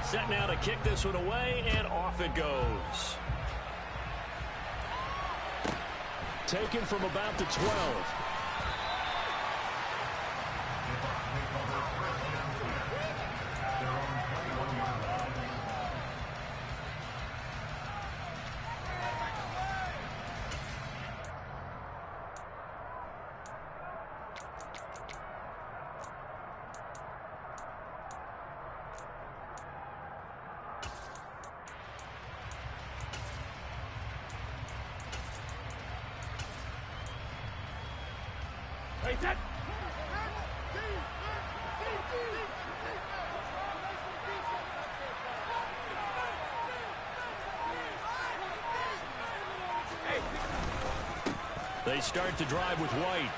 Set now to kick this one away, and off it goes. Taken from about the 12. They start to drive with White.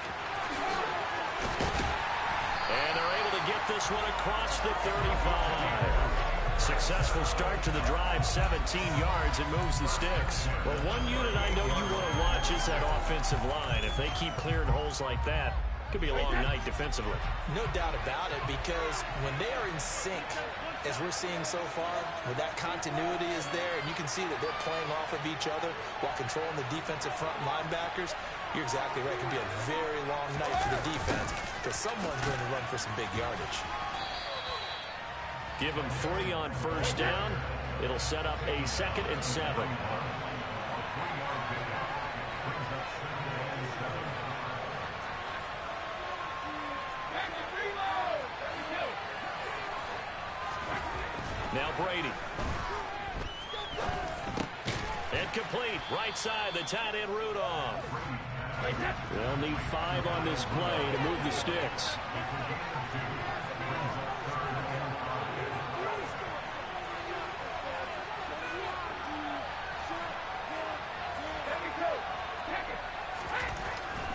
And they're able to get this one across the 35. Successful start to the drive, 17 yards, and moves the sticks. Well, one unit I know you want to watch is that offensive line. If they keep clearing holes like that, it could be a long night defensively. No doubt about it, because when they are in sync, as we're seeing so far, when that continuity is there, and you can see that they're playing off of each other while controlling the defensive front linebackers, you're exactly right. It can be a very long night for the defense because someone's going to run for some big yardage. Give them 3 on first down. It'll set up a 2nd and 7. Now Brady. Incomplete. Right side, the tight end Rudolph. They'll need 5 on this play to move the sticks.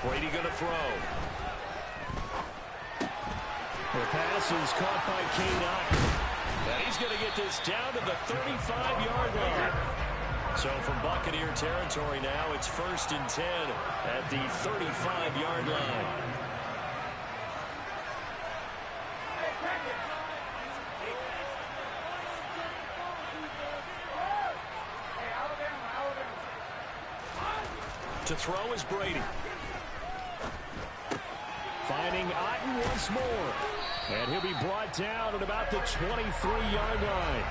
Brady going to throw. The pass is caught by Kane Otten. And he's going to get this down to the 35-yard line. So from Buccaneer territory now, it's 1st and 10 at the 35-yard line. To throw is Brady. Finding Otten once more. And he'll be brought down at about the 23-yard line.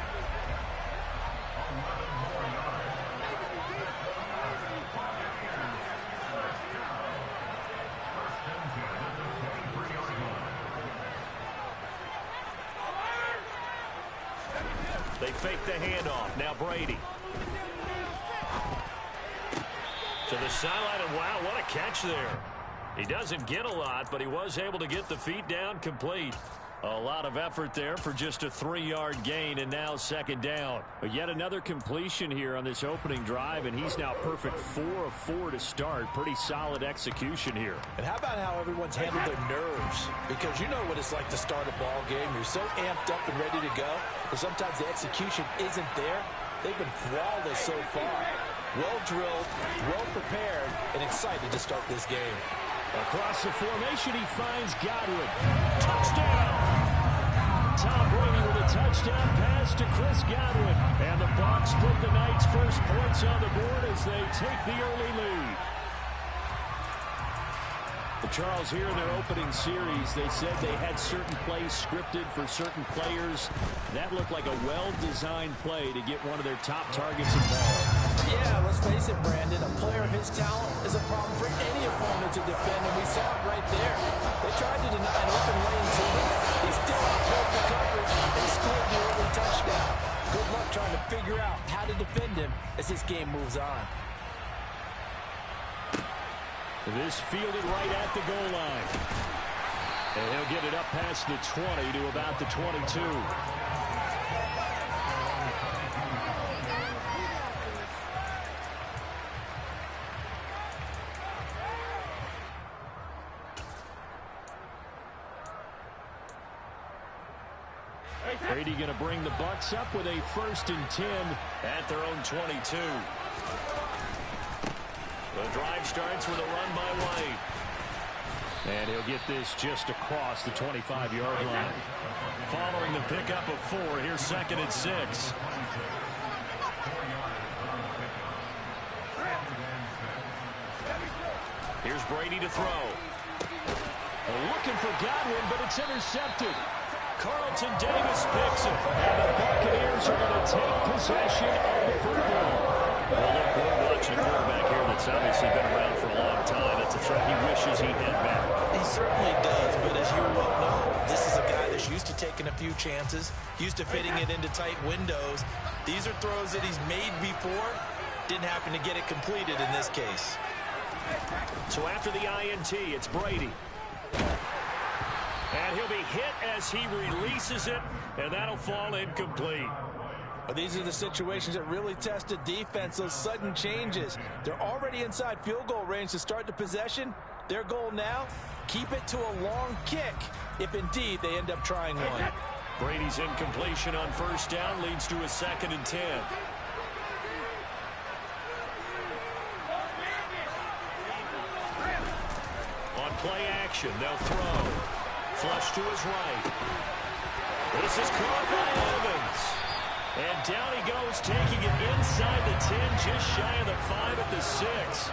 They fake the handoff. Now Brady. To the sideline, and wow, what a catch there. He doesn't get a lot, but he was able to get the feet down complete. A lot of effort there for just a 3-yard gain, and now 2nd down. But yet another completion here on this opening drive, and he's now perfect 4 of 4 to start. Pretty solid execution here. And how about how everyone's handled their nerves? Because you know what it's like to start a ball game. You're so amped up and ready to go, but sometimes the execution isn't there. They've been flawless so far. Well drilled, well prepared, and excited to start this game. Across the formation, he finds Godwin. Touchdown! Tom Brady with a touchdown pass to Chris Godwin. And the Bucs put the night's first points on the board as they take the early lead. Well, Charles, here in their opening series, they said they had certain plays scripted for certain players. That looked like a well-designed play to get one of their top targets involved. Yeah, let's face it, Brandon. A player of his talent is a problem for any opponent to defend, and we saw it right there. They tried to deny an open lane to him. He still pulled the coverage and scored the early touchdown. Good luck trying to figure out how to defend him as this game moves on. This fielded right at the goal line. And he'll get it up past the 20 to about the 22. Brady going to bring the Bucs up with a 1st and 10 at their own 22. The drive starts with a run by White. And he'll get this just across the 25-yard line. Following the pickup of 4, here's 2nd and 6. Here's Brady to throw. Looking for Godwin, but it's intercepted. Carlton Davis picks it, and the Buccaneers are going to take possession of the football. Well, look, we're watching a quarterback here that's obviously been around for a long time. That's a threat he wishes he'd head back. He certainly does, but as you well know, this is a guy that's used to taking a few chances, used to fitting it into tight windows. These are throws that he's made before. Didn't happen to get it completed in this case. So after the INT, it's Brady. And he'll be hit as he releases it, and that'll fall incomplete. But these are the situations that really test a defense, those sudden changes. They're already inside field goal range to start the possession. Their goal now, keep it to a long kick, if indeed they end up trying one. Brady's incompletion on 1st down leads to a 2nd and 10. On play action, they'll throw. Flush to his right. This is caught by Evans. And down he goes, taking it inside the 10, just shy of the 5 at the 6.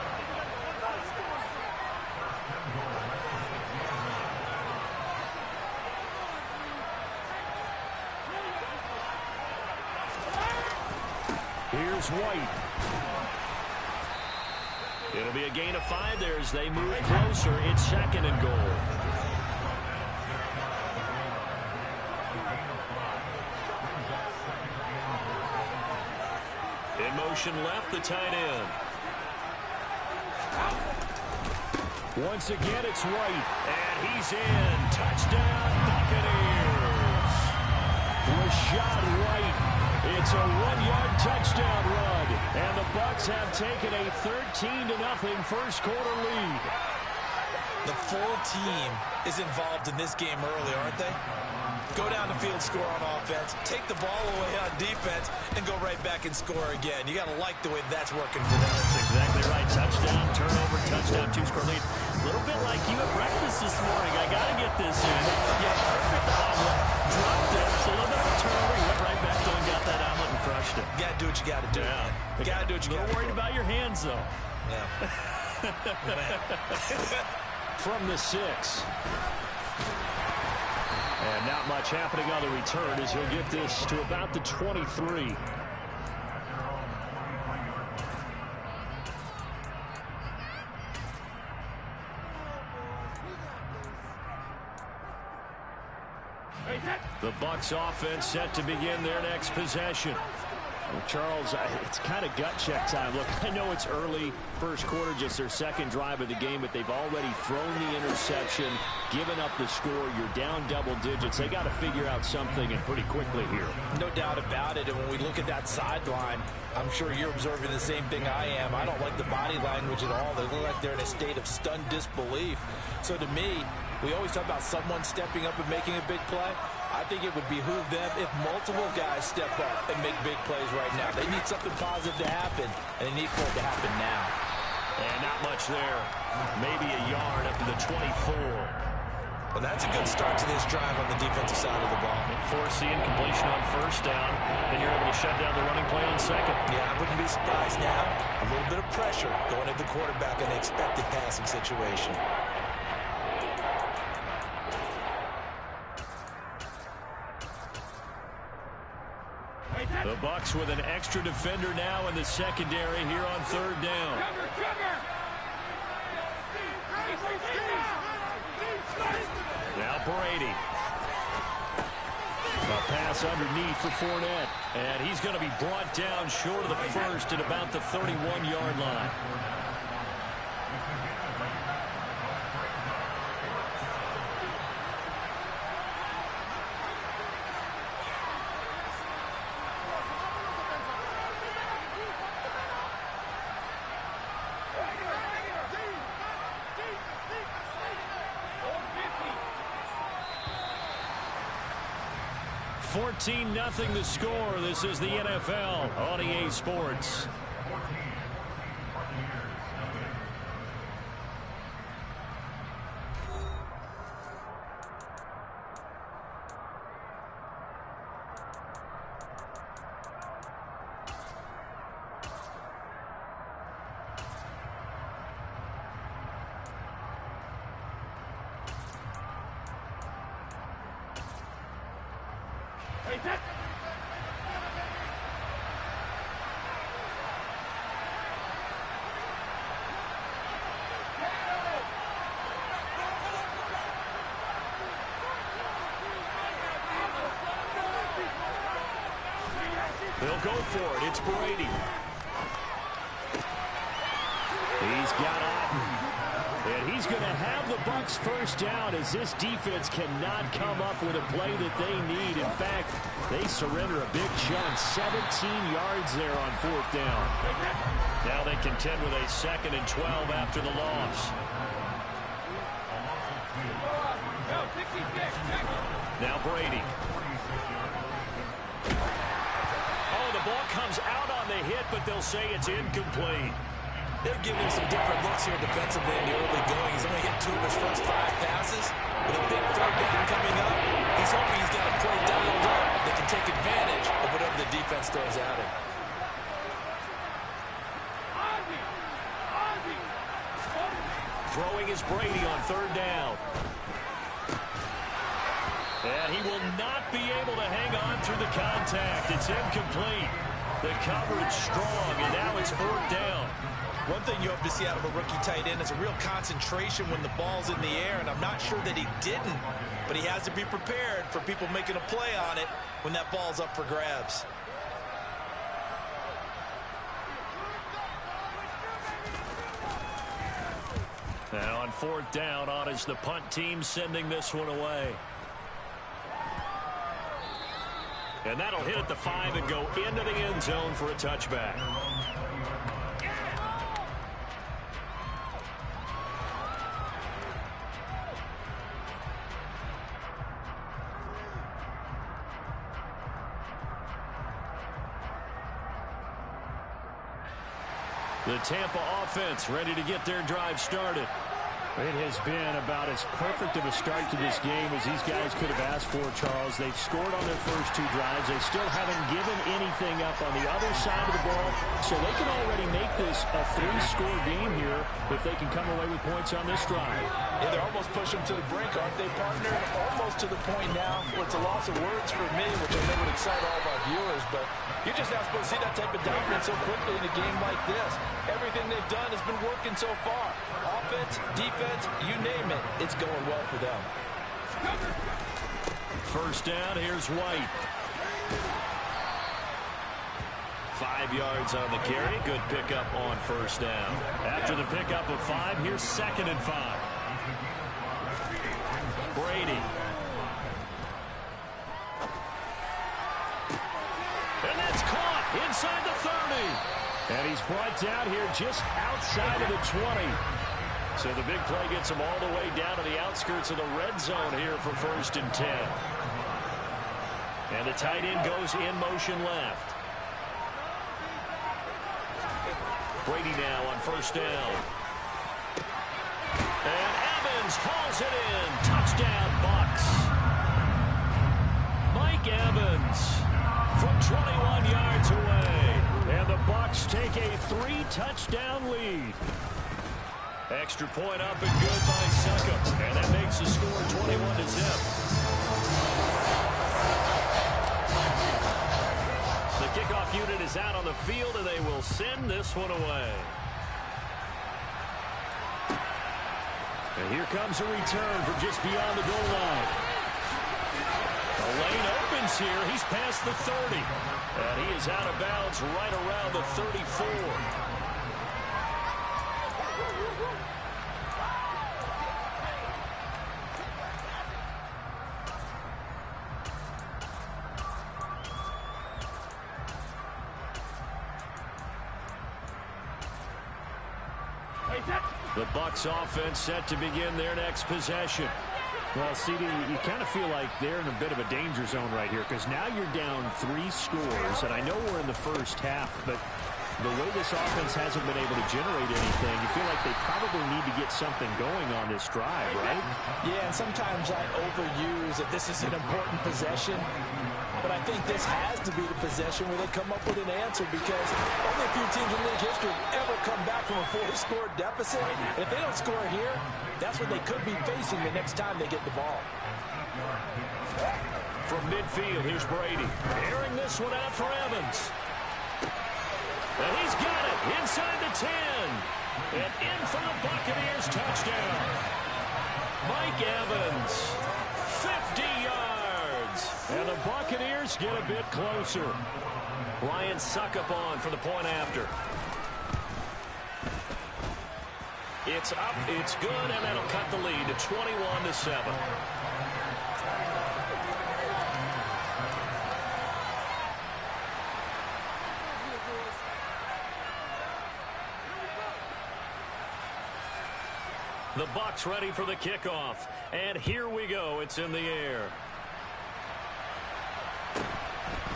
Here's White. It'll be a gain of 5 there as they move closer. It's 2nd and goal. In motion left, the tight end. Once again, it's White. And he's in. Touchdown, Buccaneers. Rashad White. It's a 1-yard touchdown run. And the Bucs have taken a 13-0 first-quarter lead. The full team is involved in this game early, aren't they? Go down the field, score on offense, take the ball away on defense, and go right back and score again. You got to like the way that's working for them. That's exactly right. Touchdown, turnover, touchdown, 2-score lead. A little bit like you at breakfast this morning. I got to get this in. Yeah, perfect omelet. Dropped it. It's a little bit of a turnover. You went right back to and got that omelet and crushed it. You got to do what you got to do. Yeah. You got to do what you got to do. A little worried about your hands, though. Yeah. From the 6. And not much happening on the return as he'll get this to about the 23. The Bucs offense set to begin their next possession. Well, Charles, it's kind of gut check time. Look, I know it's early, first quarter, just their 2nd drive of the game, but they've already thrown the interception, given up the score. You're down double digits. They got to figure out something, and pretty quickly here. No doubt about it. And when we look at that sideline, I'm sure you're observing the same thing I am. I don't like the body language at all. They look like they're in a state of stunned disbelief. So to me, we always talk about someone stepping up and making a big play. I think it would behoove them if multiple guys step up and make big plays right now. They need something positive to happen, and they need for it to happen now. And not much there. Maybe a yard up to the 24. Well, that's a good start to this drive on the defensive side of the ball. Force the incompletion on 1st down, then you're able to shut down the running play on 2nd. Yeah, I wouldn't be surprised now. A little bit of pressure going at the quarterback in an expected passing situation. The Bucs with an extra defender now in the secondary here on 3rd down. Now Brady. A pass underneath for Fournette. And he's going to be brought down short of the 1st at about the 31-yard line. Nothing the score. This is the NFL on EA Sports. They'll go for it. It's Brady. He's got Otten. And he's going to have the Bucs first down as this defense cannot come up with a play that they need. In fact, they surrender a big chunk, 17 yards there on 4th down. Now they contend with a 2nd and 12 after the loss. Now Brady. Oh, the ball comes out on the hit, but they'll say it's incomplete. They're giving him some different looks here defensively in the early going. He's only hit 2 of his first 5 passes. With a big 3rd down coming up, he's hoping he's got a play dialed up that can take advantage of whatever the defense throws at him. Throwing is Brady on 3rd down. And he will not be able to hang on through the contact. It's incomplete. The coverage strong, and now it's 4th down. One thing you hope to see out of a rookie tight end is a real concentration when the ball's in the air, and I'm not sure that he didn't, but he has to be prepared for people making a play on it when that ball's up for grabs. Now on 4th down, on is the punt team sending this one away. And that'll hit at the 5 and go into the end zone for a touchback. The Tampa offense ready to get their drive started. It has been about as perfect of a start to this game as these guys could have asked for, Charles. They've scored on their first 2 drives. They still haven't given anything up on the other side of the ball, so they can already make this a 3-score game here if they can come away with points on this drive. Yeah, they're almost pushing them to the brink, aren't they, partner? Almost to the point now where it's a loss of words for me, which I know would excite all of our viewers, but you're just not supposed to see that type of dominance so quickly in a game like this. Everything they've done has been working so far. Offense, defense, you name it, it's going well for them. First down, here's White. 5 yards on the carry. Good pickup on first down. After the pickup of 5, here's 2nd and 5. Brady. And that's caught inside the 30. And he's brought down here just outside of the 20. So the big play gets him all the way down to the outskirts of the red zone here for 1st and 10. And the tight end goes in motion left. Brady now on first down. And Evans hauls it in. Touchdown, Bucs. Mike Evans from 21 yards away. And the Bucs take a 3-touchdown lead. Extra point up and good by Succop. And that makes the score 21-0. The kickoff unit is out on the field, and they will send this one away. And here comes a return from just beyond the goal line. The lane opens here. He's past the 30. And he is out of bounds right around the 34. The Bucs offense set to begin their next possession. Well, CD, you kind of feel like they're in a bit of a danger zone right here because now you're down 3 scores, and I know we're in the first half, but the way this offense hasn't been able to generate anything, you feel like they probably need to get something going on this drive, right? Yeah, and sometimes I overuse that this is an important possession. But I think this has to be the possession where they come up with an answer because only a few teams in league history ever come back from a 4-score deficit. And if they don't score here, that's what they could be facing the next time they get the ball. From midfield, here's Brady. Airing this one out for Evans. And he's got it inside the 10. And in for the Buccaneers touchdown. Mike Evans, 50 yards. And the Buccaneers get a bit closer. Ryan Succop for the point after. It's up, it's good, and that'll cut the lead to 21-7. The Bucs ready for the kickoff. And here we go. It's in the air.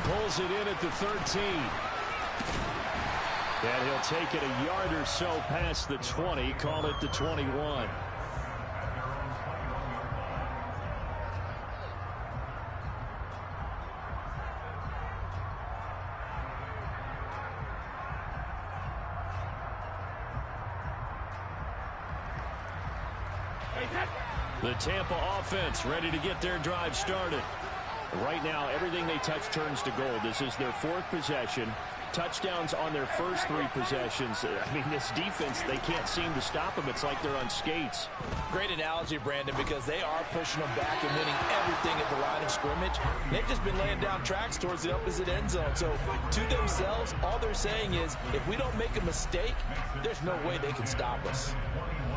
Pulls it in at the 13. And he'll take it a yard or so past the 20. Call it the 21. The Tampa offense ready to get their drive started. Right now, everything they touch turns to gold. This is their 4th possession. Touchdowns on their first 3 possessions. I mean, this defense, they can't seem to stop them. It's like they're on skates. Great analogy, Brandon, because they are pushing them back and winning everything at the line of scrimmage. They've just been laying down tracks towards the opposite end zone. So to themselves, all they're saying is, if we don't make a mistake, there's no way they can stop us.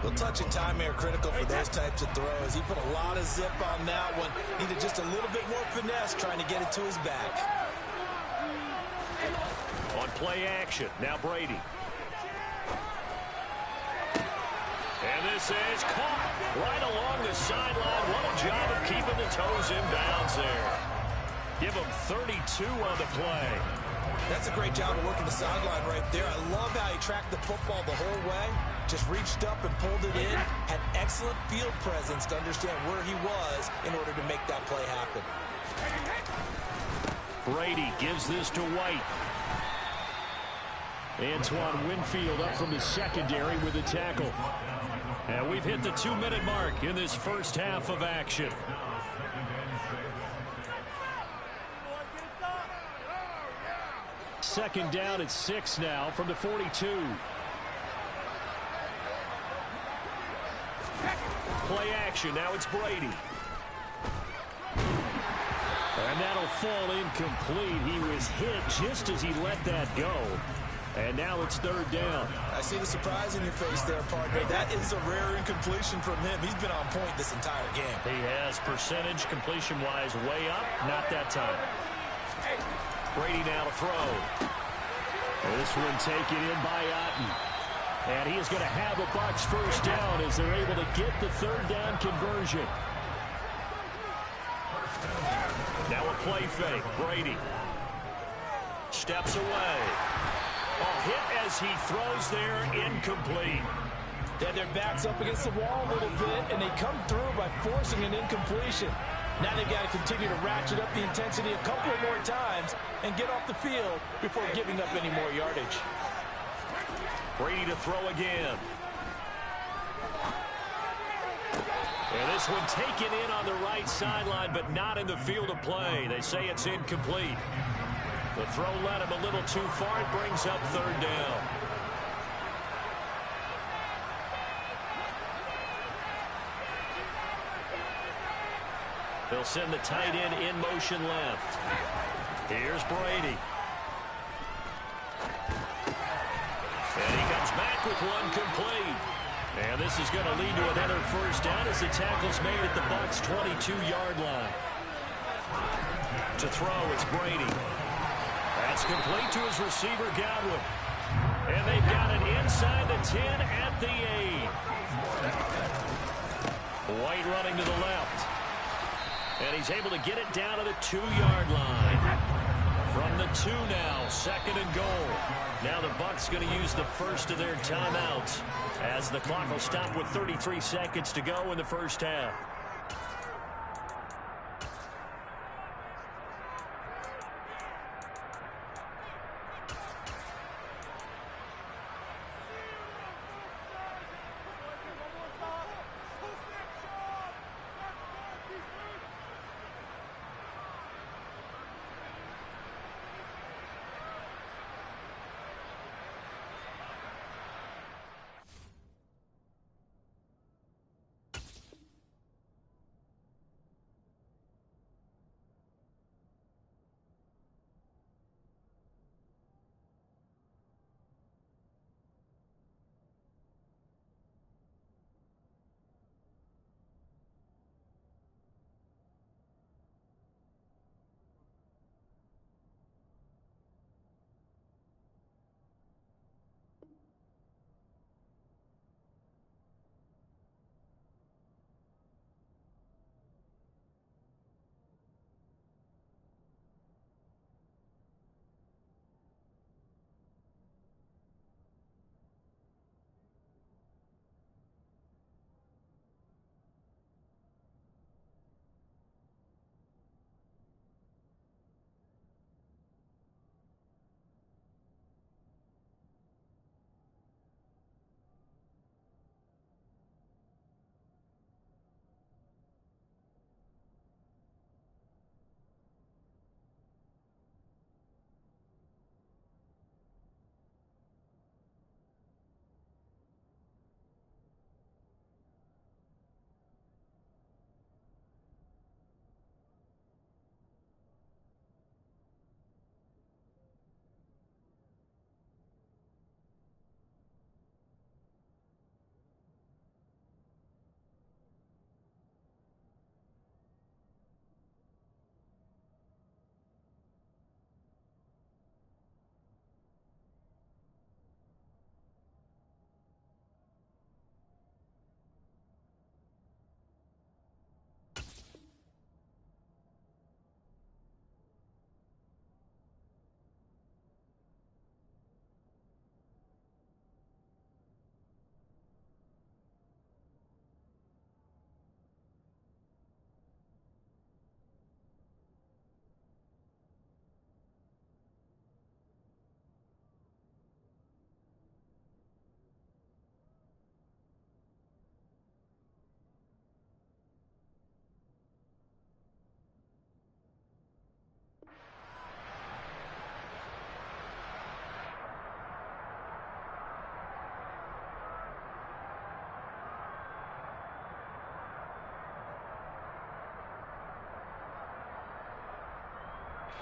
Well, touch and time are critical for those types of throws. He put a lot of zip on that one. Needed just a little bit more finesse trying to get it to his back. On play action, now Brady. And this is caught right along the sideline. What a job of keeping the toes in bounds there. Give him 32 on the play. That's a great job of working the sideline right there. I love how he tracked the football the whole way. Just reached up and pulled it in. Had excellent field presence to understand where he was in order to make that play happen. Brady gives this to White. Antoine Winfield up from the secondary with a tackle. And we've hit the 2-minute mark in this first half of action. Second down at 6 now from the 42. Play action. Now it's Brady. And that'll fall incomplete. He was hit just as he let that go. And now it's 3rd down. I see the surprise in your face there, partner. That is a rare incompletion from him. He's been on point this entire game. He has percentage completion-wise way up. Not that time. Brady now to throw. This one taken in by Otten. And he is going to have a Bucs first down as they're able to get the 3rd down conversion. Now a play fake. Brady steps away. Hit as he throws there, incomplete. Yeah, their back's up against the wall a little bit, and they come through by forcing an incompletion. Now they've got to continue to ratchet up the intensity a couple of more times and get off the field before giving up any more yardage. Brady to throw again. And this one taken in on the right sideline, but not in the field of play. They say it's incomplete. The throw led him a little too far. It brings up 3rd down. They'll send the tight end in motion left. Here's Brady. And he comes back with one complete. And this is going to lead to another first down as the tackle's made at the Bucs' 22-yard line. To throw, it's Brady. That's complete to his receiver, Godwin. And they've got it inside the 10 at the 8. White running to the left. And he's able to get it down to the 2-yard line. From the 2 now, 2nd and goal. Now the Bucs going to use the first of their timeouts as the clock will stop with 33 seconds to go in the first half.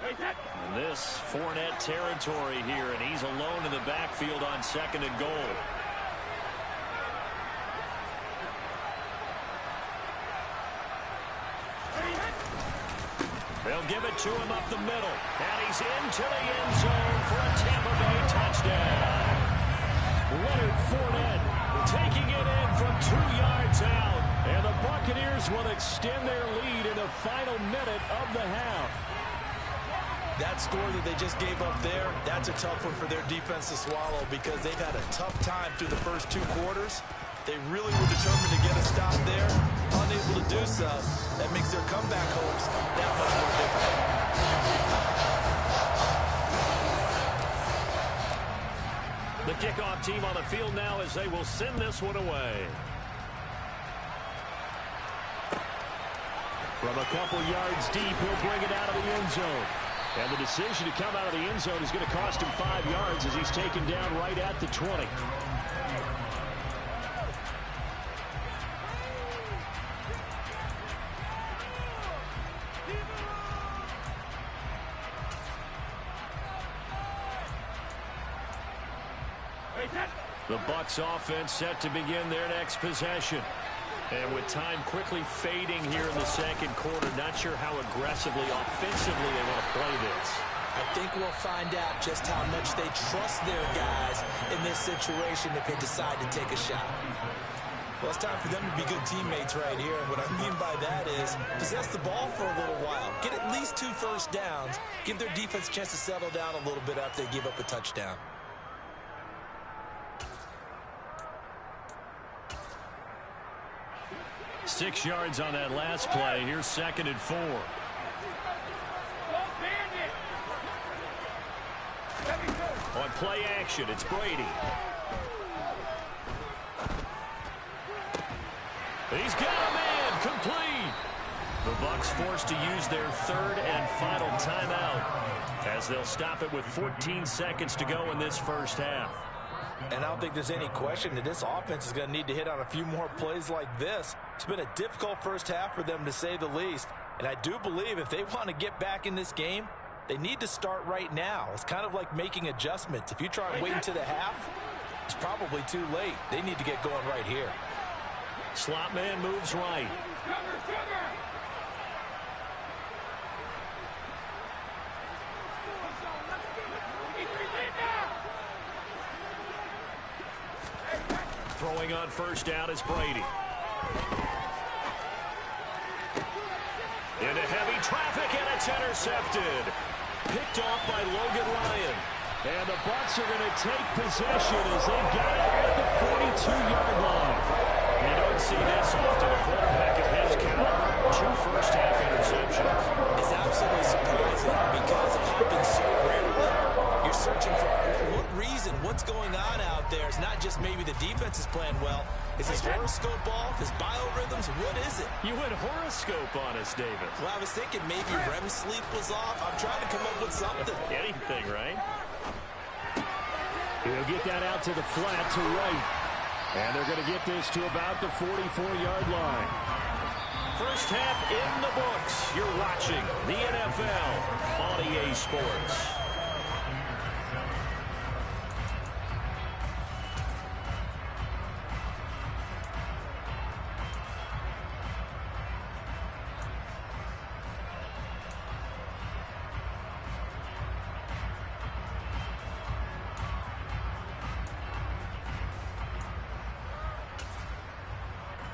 And this Fournette territory here, and he's alone in the backfield on 2nd and goal. They'll give it to him up the middle. And he's into the end zone for a Tampa Bay touchdown. Leonard Fournette taking it in from 2 yards out. And the Buccaneers will extend their lead in the final minute of the half. That score that they just gave up there, that's a tough one for their defense to swallow because they've had a tough time through the first 2 quarters. They really were determined to get a stop there, unable to do so. That makes their comeback hopes that much more difficult. The kickoff team on the field now as they will send this one away. From a couple yards deep, he'll bring it out of the end zone. And the decision to come out of the end zone is going to cost him 5 yards as he's taken down right at the 20. The Bucs offense set to begin their next possession. And with time quickly fading here in the second quarter, not sure how aggressively, offensively they want to play this. I think we'll find out just how much they trust their guys in this situation if they decide to take a shot. Well, it's time for them to be good teammates right here. And what I mean by that is possess the ball for a little while. Get at least 2 first downs. Give their defense a chance to settle down a little bit after they give up a touchdown. Six yards on that last play. Here's 2nd and 4. On play action, it's Brady. He's got a man, complete. The Bucs forced to use their 3rd and final timeout as they'll stop it with 14 seconds to go in this first half. And I don't think there's any question that this offense is going to need to hit on a few more plays like this. It's been a difficult first half for them, to say the least. And I do believe if they want to get back in this game, they need to start right now. It's kind of like making adjustments. If you try and wait until the half, it's probably too late. They need to get going right here. Slot man moves right. Throwing on first down is Brady. Into heavy traffic, and it's intercepted. Picked off by Logan Ryan. And the Bucs are going to take possession as they've got it at the 42-yard line. You don't see this often. A quarterback at his count, 2 first-half interceptions. It's absolutely surprising because it happens so rarely. You're searching for what reason, what's going on out there. It's not just maybe the defense is playing well. Is his horoscope off? His biorhythms? What is it? You went horoscope on us, David. Well, I was thinking maybe REM sleep was off. I'm trying to come up with something. Anything, right? He'll get that out to the flat to right. And they're going to get this to about the 44-yard line. First half in the books. You're watching the NFL on EA Sports.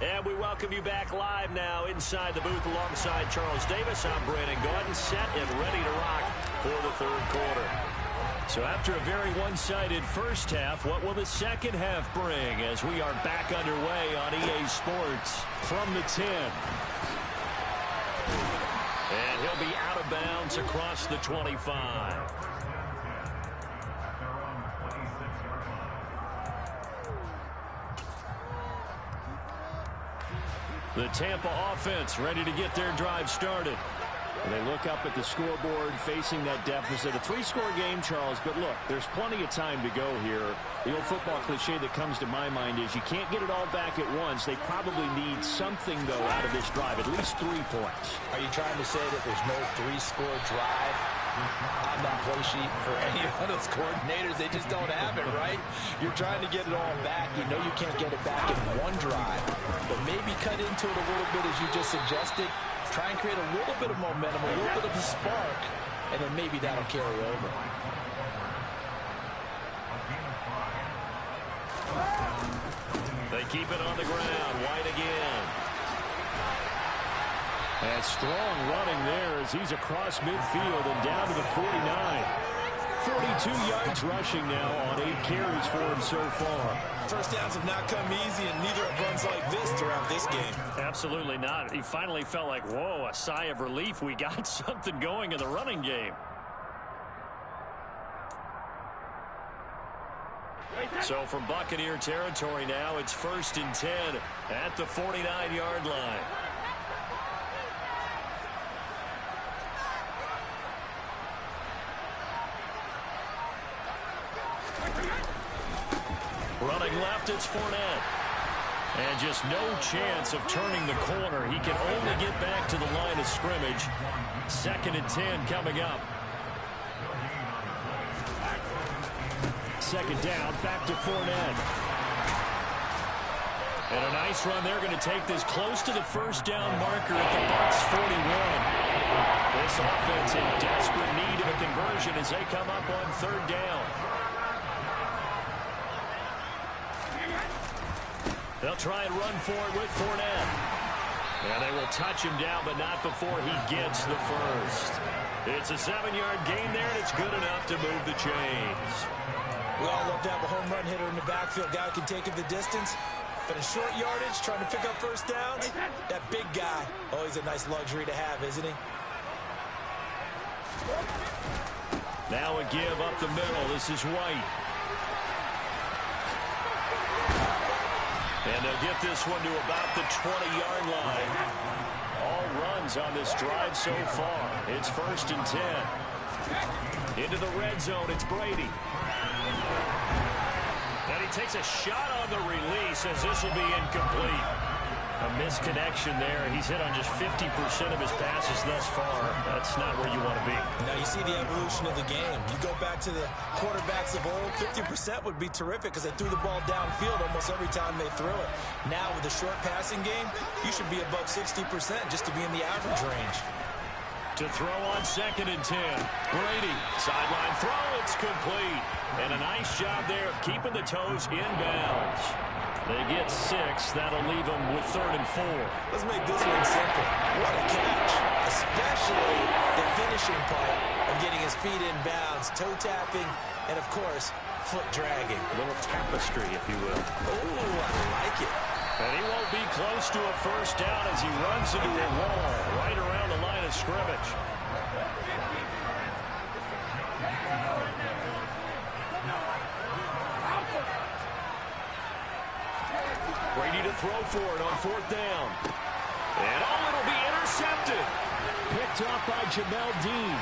And we welcome you back live now inside the booth alongside Charles Davis. I'm Brandon Gaudin, set and ready to rock for the third quarter. So after a very one-sided first half, what will the second half bring as we are back underway on EA Sports from the 10? And he'll be out of bounds across the 25. The Tampa offense ready to get their drive started. And they look up at the scoreboard facing that deficit. A 3-score game, Charles, but look, there's plenty of time to go here. The old football cliche that comes to my mind is you can't get it all back at once. They probably need something, though, out of this drive, at least 3 points. Are you trying to say that there's no 3-score drive on that play sheet for any of those coordinators. They just don't have it, right? You're trying to get it all back. You know you can't get it back in one drive, but maybe cut into it a little bit as you just suggested. Try and create a little bit of momentum, a little bit of a spark, and then maybe that'll carry over. They keep it on the ground. White again. And strong running there as he's across midfield and down to the 49. 42 yards rushing now on 8 carries for him so far. First downs have not come easy, and neither have runs like this throughout this game. Absolutely not. He finally felt like, whoa, a sigh of relief. We got something going in the running game. So from Buccaneer territory now, it's 1st and 10 at the 49-yard line. Running left, it's Fournette. And just no chance of turning the corner. He can only get back to the line of scrimmage. 2nd and 10 coming up. 2nd down, back to Fournette. And a nice run. They're going to take this close to the first down marker at the Bucs 41. This offense in desperate need of a conversion as they come up on 3rd down. They'll try and run for it with Fournette. And they will touch him down, but not before he gets the first. It's a 7-yard gain there, and it's good enough to move the chains. We all love to have a home run hitter in the backfield. Guy who can take it the distance. But in short yardage, trying to pick up first downs, that big guy, always a nice luxury to have, isn't he? Now a give up the middle. This is White. And they'll get this one to about the 20-yard line. All runs on this drive so far. It's 1st and 10. Into the red zone, it's Brady. And he takes a shot on the release as this will be incomplete. A misconnection there. He's hit on just 50% of his passes thus far. That's not where you want to be. Now you see the evolution of the game. You go back to the quarterbacks of old, 50% would be terrific because they threw the ball downfield almost every time they threw it. Now with the short passing game, you should be above 60% just to be in the average range. To throw on 2nd and 10. Brady, sideline throw, it's complete. And a nice job there of keeping the toes in bounds. They get 6. That'll leave them with 3rd and 4. Let's make this one simple. What a catch. Especially the finishing part of getting his feet in bounds, toe tapping, and of course, foot dragging. A little tapestry, if you will. Ooh, I like it. And he won't be close to a first down as he runs into a wall right around the line of scrimmage. Brady to throw for it on 4th down. And it'll be intercepted. Picked off by Jamel Dean.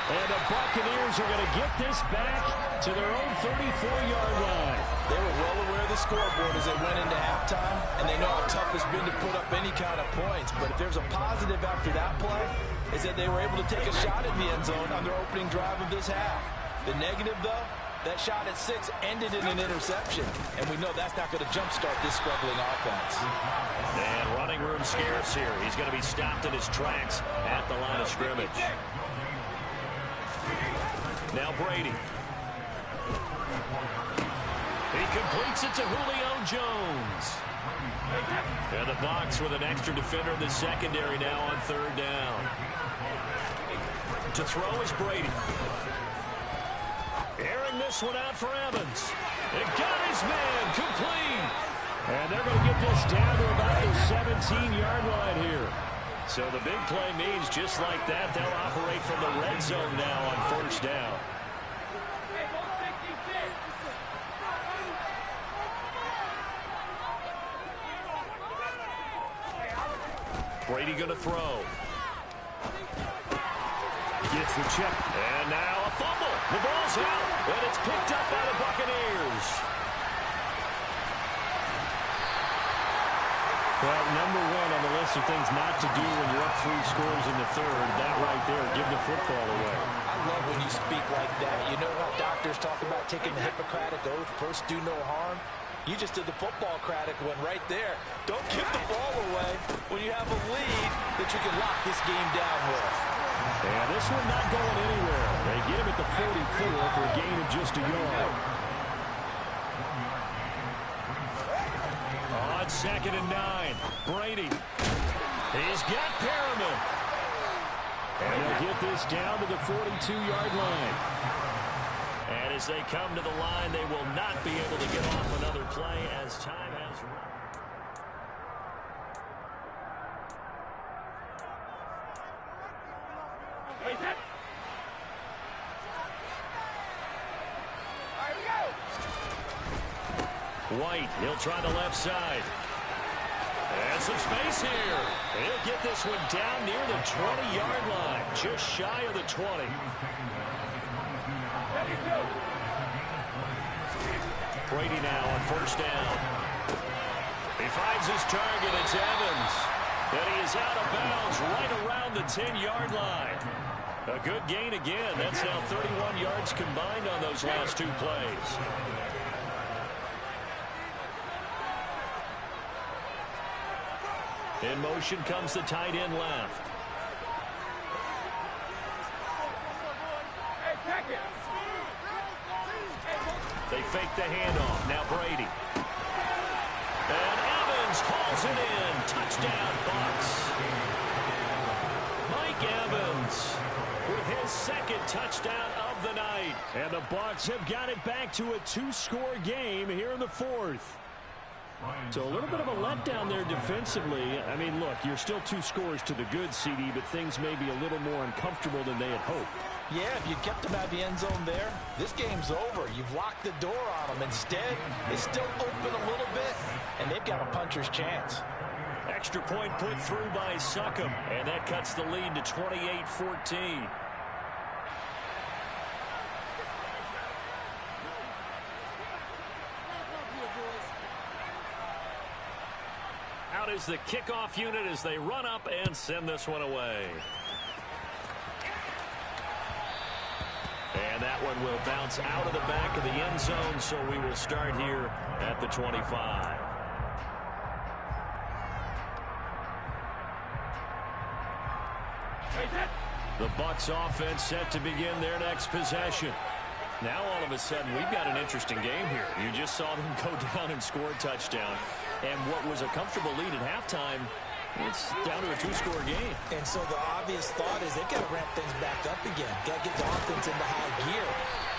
And the Buccaneers are going to get this back to their own 34-yard line. They were well aware of the scoreboard as they went into halftime, and they know how tough it's been to put up any kind of points. But if there's a positive after that play, is that they were able to take a shot at the end zone on their opening drive of this half. The negative, though, that shot at 6 ended in an interception, and we know that's not going to jumpstart this struggling offense. And running room scarce here. He's going to be stopped in his tracks at the line of scrimmage. Now Brady. He completes it to Julio Jones. And the Bucs with an extra defender in the secondary now on 3rd down. To throw is Brady. Airing this one out for Evans. It got his man complete. And they're going to get this down to about the 17-yard line here. So the big play means just like that, they'll operate from the red zone now on 1st down. Brady going to throw. Gets the chip. And now a fumble. The ball's out, and it's picked up by the Buccaneers. Well, number one on the list of things not to do when you're up 3 scores in the third, that right there, give the football away. I love when you speak like that. You know how doctors talk about taking the Hippocratic Oath, first do no harm? You just did the football-cratic one right there. Don't give the ball away when you have a lead that you can lock this game down with. And this one not going anywhere. They get him at the 44 for a gain of just a yard. On 2nd and 9, Brady. He's got Perriman. And they'll get this down to the 42-yard line. And as they come to the line, they will not be able to get off another play as time has run. White, he'll try the left side. And some space here. He'll get this one down near the 20-yard line, just shy of the 20. Brady now on 1st down. He finds his target. It's Evans. And he is out of bounds right around the 10-yard line. A good gain again. That's now 31 yards combined on those last 2 plays. In motion comes the tight end left. They fake the handoff. Now Brady. And Evans hauls it in. Touchdown, Bucs. Mike Evans with his 2nd touchdown of the night. And the Bucs have got it back to a 2-score game here in the 4th. So a little bit of a letdown there defensively. I mean, look, you're still 2 scores to the good, CD, but things may be a little more uncomfortable than they had hoped. Yeah, if you kept them out of the end zone there, this game's over. You've locked the door on them. Instead, it's still open a little bit, and they've got a puncher's chance. Extra point put through by Succum, and that cuts the lead to 28-14. Out is the kickoff unit as they run up and send this one away. And that one will bounce out of the back of the end zone, so we will start here at the 25. The Bucs offense set to begin their next possession. Now all of a sudden we've got an interesting game here. You just saw them go down and score a touchdown. And what was a comfortable lead at halftime, it's down to a 2-score game. And so the obvious thought is they've got to ramp things back up again. Got to get the offense into high gear.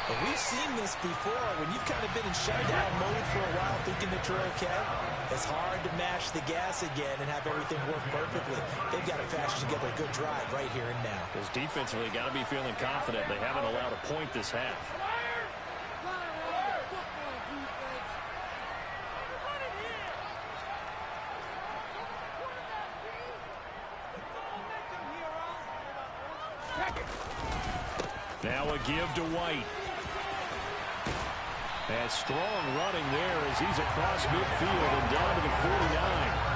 But we've seen this before. When you've kind of been in shutdown mode for a while thinking that you're okay, it's hard to mash the gas again and have everything work perfectly. They've got to fashion together a good drive right here and now. Because defensively, got to be feeling confident. They haven't allowed a point this half. Now a give to White. And strong running there as he's across midfield and down to the 49.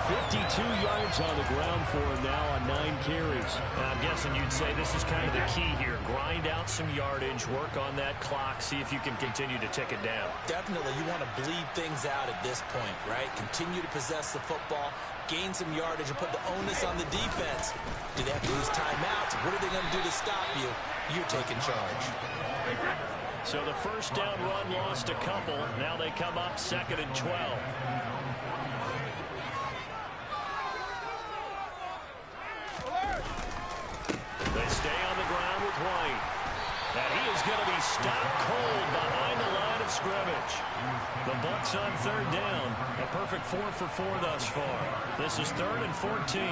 52 yards on the ground for him now on 9 carries. Now I'm guessing you'd say this is kind of the key here. Grind out some yardage, work on that clock, see if you can continue to tick it down. Definitely, you want to bleed things out at this point, right? Continue to possess the football, gain some yardage, and put the onus on the defense. Do they have to use timeouts? What are they going to do to stop you? You're taking charge. So the first down run lost a couple. Now they come up 2nd and 12. They stay on the ground with White. And he is going to be stopped cold behind the line of scrimmage. The Bucs on 3rd down. A perfect 4 for 4 thus far. This is 3rd and 14.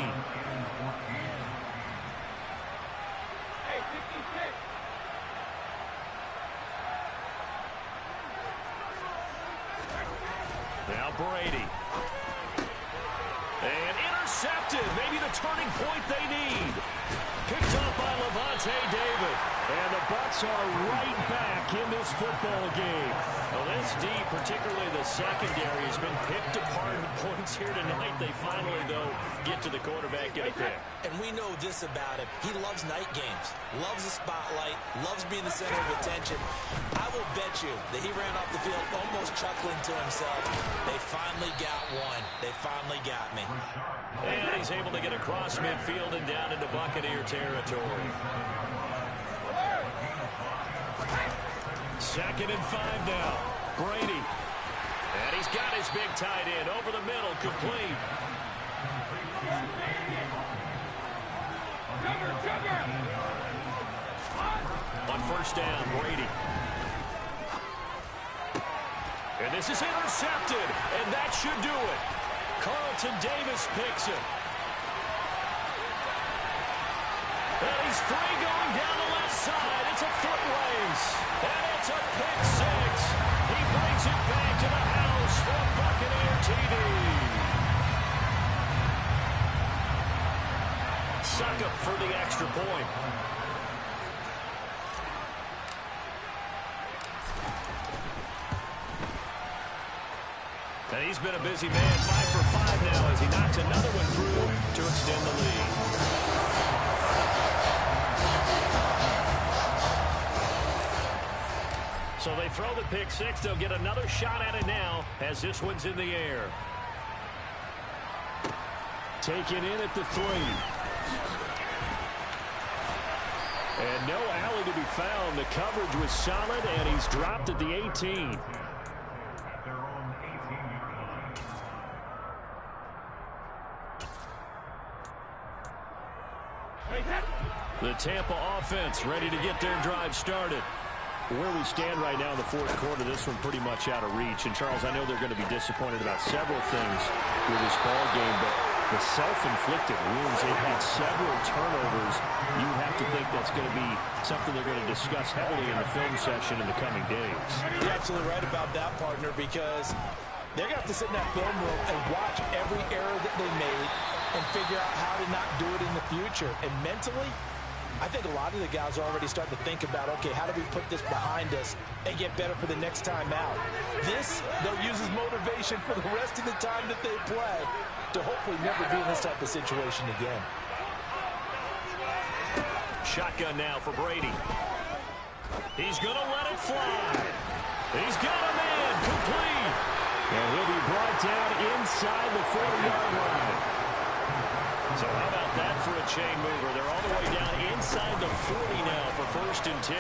Now Brady. And intercepted. Maybe the turning point they need. Picked up by Levante David. And the Bucs Bucs are right back in this football game. Well, this D, particularly the secondary, has been picked apart in points here tonight. They finally, though, get to the quarterback getting picked. And we know this about him. He loves night games, loves the spotlight, loves being the center of attention. I will bet you that he ran off the field almost chuckling to himself. They finally got one. They finally got me. And he's able to get across midfield and down into Buccaneer territory. 2nd and 5 now. Brady. And he's got his big tight end over the middle, complete. On 1st down, Brady. And this is intercepted, and that should do it. Carlton Davis picks it. And he's free going down the left side. It's a foot race. And it's a pick six. He brings it back to the house for a Buccaneer TD. Suck up for the extra point. And he's been a busy man, 5 for 5 now as he knocks another one through to extend the lead. So they throw the pick six. They'll get another shot at it now as this one's in the air. Taken in at the 3. And no alley to be found. The coverage was solid, and he's dropped at the 18. The Tampa offense ready to get their drive started. Where we stand right now in the 4th quarter, this one pretty much out of reach. And, Charles, I know they're going to be disappointed about several things with this ball game, but the self-inflicted wounds, they've had several turnovers. You have to think that's going to be something they're going to discuss heavily in the film session in the coming days. You're absolutely right about that, partner, because they're going to have to sit in that film room and watch every error that they made and figure out how to not do it in the future. And mentally, I think a lot of the guys are already starting to think about, okay, how do we put this behind us and get better for the next time out? This, they'll use as motivation for the rest of the time that they play to hopefully never be in this type of situation again. Shotgun now for Brady. He's going to let it fly. He's got a man complete. And he'll be brought down inside the 40-yard line. So how about that for a chain mover? They're all the way down inside the 40 now for 1st and 10.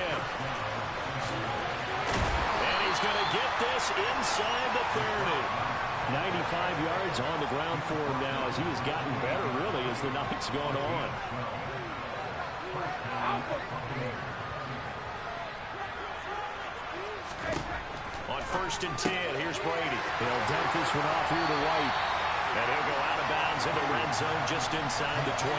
And he's going to get this inside the 30. 95 yards on the ground for him now as he has gotten better, really, as the night's gone on. On 1st and 10, here's Brady. He'll dump this one off here to White. And he'll go out of bounds in the red zone just inside the 20.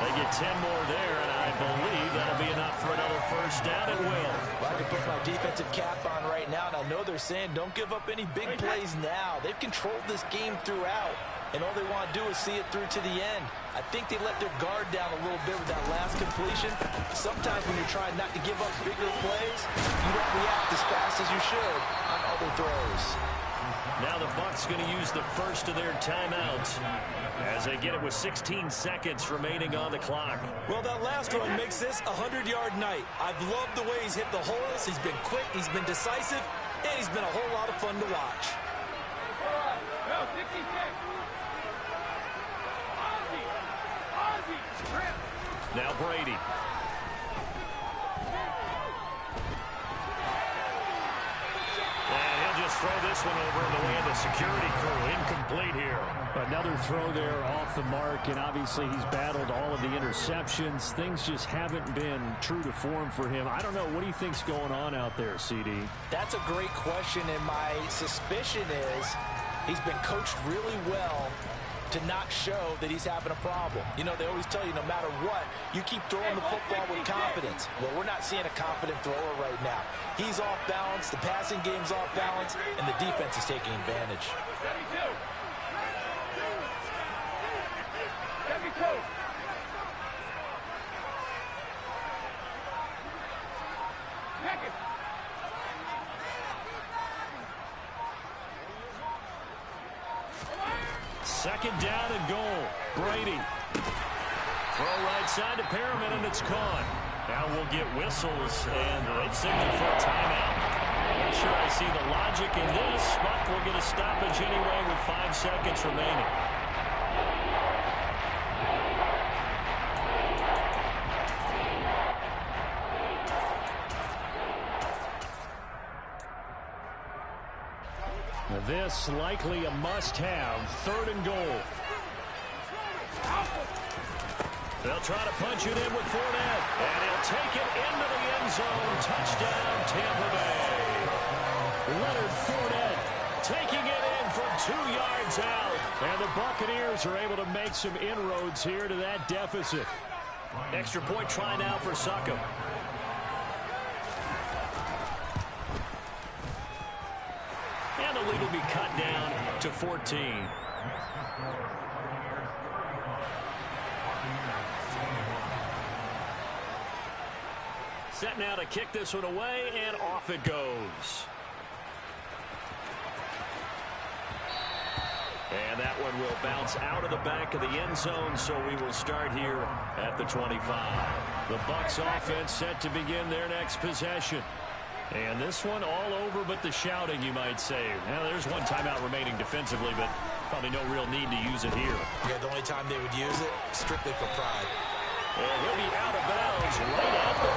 They get 10 more there, and I believe that'll be enough for another 1st down. It will. Well, I can put my defensive cap on right now, and I know they're saying don't give up any big plays now. They've controlled this game throughout, and all they want to do is see it through to the end. I think they let their guard down a little bit with that last completion. Sometimes when you're trying not to give up bigger plays, you don't react as fast as you should on other throws. Now the Bucs going to use the first of their timeouts as they get it with 16 seconds remaining on the clock. Well, that last run makes this a 100-yard night. I've loved the way he's hit the holes. He's been quick, he's been decisive, and he's been a whole lot of fun to watch. Now Brady. Throw this one over in the way of the security crew. Incomplete here. Another throw there off the mark, and obviously he's battled all of the interceptions. Things just haven't been true to form for him. I don't know. What do you think's going on out there, CD? That's a great question, and my suspicion is he's been coached really well to not show that he's having a problem. You know, they always tell you no matter what, you keep throwing the football with confidence. Well, we're not seeing a confident thrower right now. He's off balance, the passing game's off balance, and the defense is taking advantage. Second down and goal. Brady. Throw right side to Perriman, and it's caught. Now we'll get whistles, and they've signaled for a timeout. Not sure I see the logic in this, but we'll get a stoppage anyway with 5 seconds remaining. This likely a must-have. 3rd and goal. They'll try to punch it in with Fournette. And he'll take it into the end zone. Touchdown, Tampa Bay. Leonard Fournette Taking it in from 2 yards out. And the Buccaneers are able to make some inroads here to that deficit. Extra point try now for Succop. And the lead will be cut down to 14. Set now to kick this one away, and off it goes. And that one will bounce out of the back of the end zone, so we will start here at the 25. The Bucs offense set to begin their next possession. And this one all over but the shouting, you might say. Now, there's one timeout remaining defensively, but probably no real need to use it here. Yeah, the only time they would use it, strictly for pride. And he'll be out of bounds right at the